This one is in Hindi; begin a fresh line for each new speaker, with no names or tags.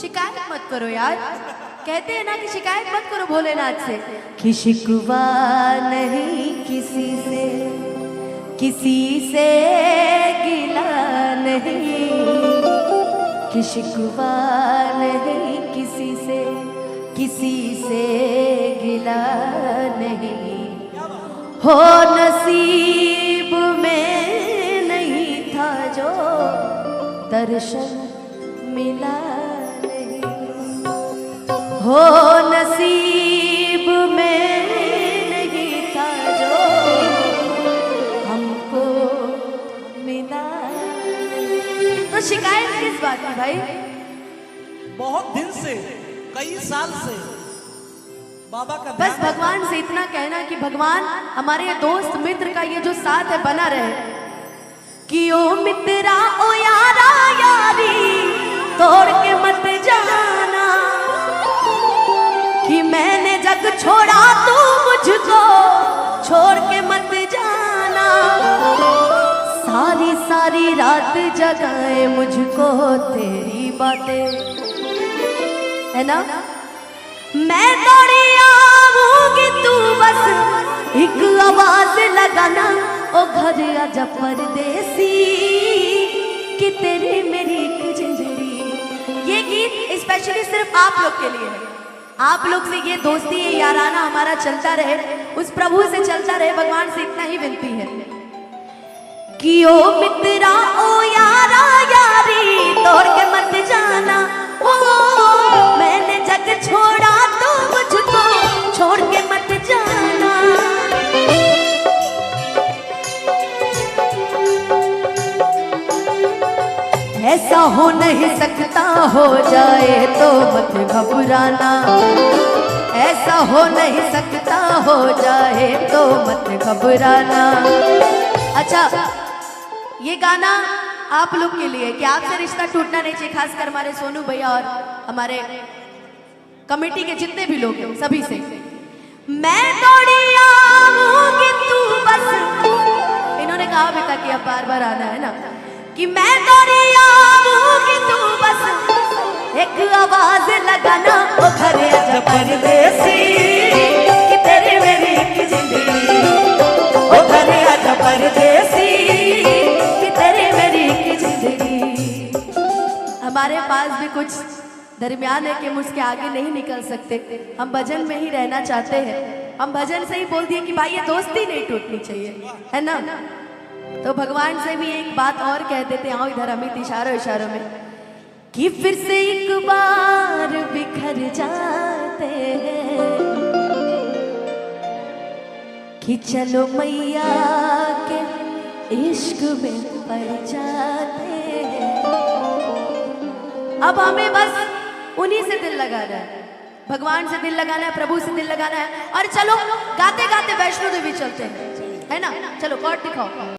शिकायत मत करो यार, कहते हैं ना कि शिकायत मत करो भोलेनाथ से। कि शिकवा नहीं किसी से गिला नहीं, कि शिकवा नहीं किसी से गिला नहीं। हो नसीब में नहीं था जो दर्शन मिला नहीं, हो नसीब में नहीं था जो हमको मिला। तो शिकायत किस बात की भाई?
बहुत दिन से, कई साल से बाबा का
बस भगवान से इतना कहना कि भगवान हमारे दोस्त मित्र का ये जो साथ है बना रहे। कि ओ मित्रा ओ यारा यारी तोड़ के मत जाना, कि मैंने जग छोड़ा तू मुझको छोड़ के मत जाना। सारी सारी रात जगाए मुझको तेरी बातें, है ना। मैं दौड़ी आऊंगी तू बस एक आवाज लगाना, ओ घर आजा परदेसी कि तेरी मेरी एक जिंदगी। ये गीत स्पेशली सिर्फ आप लोग के लिए है। आप लोग से ये दोस्ती ये याराना हमारा चलता रहे, उस प्रभु से चलता रहे। भगवान से इतना ही विनती है कि ओ मित्रा ओ यारा यारी तोड़ के मत जाना। ओ मैंने जग छोड़ा तो मुझको छोड़ के मत जाना। ऐसा हो नहीं सकता, हो जाए तो मत घबराना। ऐसा हो नहीं सकता, हो जाए तो मत घबराना। अच्छा, ये गाना आप लोग के लिए कि आपसे रिश्ता टूटना नहीं चाहिए, खासकर हमारे सोनू भैया और हमारे कमेटी के जितने भी लोग हैं सभी से। मैं दौड़ी आऊंगी तू बस, इन्होंने कहा भी था कि अब बार बार आना है ना। कि मैं दौड़ी आऊंगी तू बस एक आवाज लगाना, ओ घर आजा परदेसी कि तेरी मेरी एक जिंदगी। ओ घर आजा परदेसी कि तेरी मेरी एक जिंदगी। हमारे पास भी कुछ दरमियान है कि हम उसके आगे नहीं निकल सकते। हम भजन में ही रहना चाहते हैं। हम भजन से ही बोल दिए कि भाई ये दोस्ती नहीं टूटनी चाहिए, है ना। तो भगवान से भी एक बात और कह देते, आओ इधर अमित इशारों इशारों में, कि फिर से एक बार बिखर जाते हैं, कि चलो मैया के इश्क में पड़ जाते हैं। अब हमें बस उन्हीं से दिल लगाना है, भगवान से दिल लगाना है, प्रभु से दिल लगाना है। और चलो गाते गाते वैष्णो देवी चलते हैं, है ना। चलो कॉर्ड दिखाओ।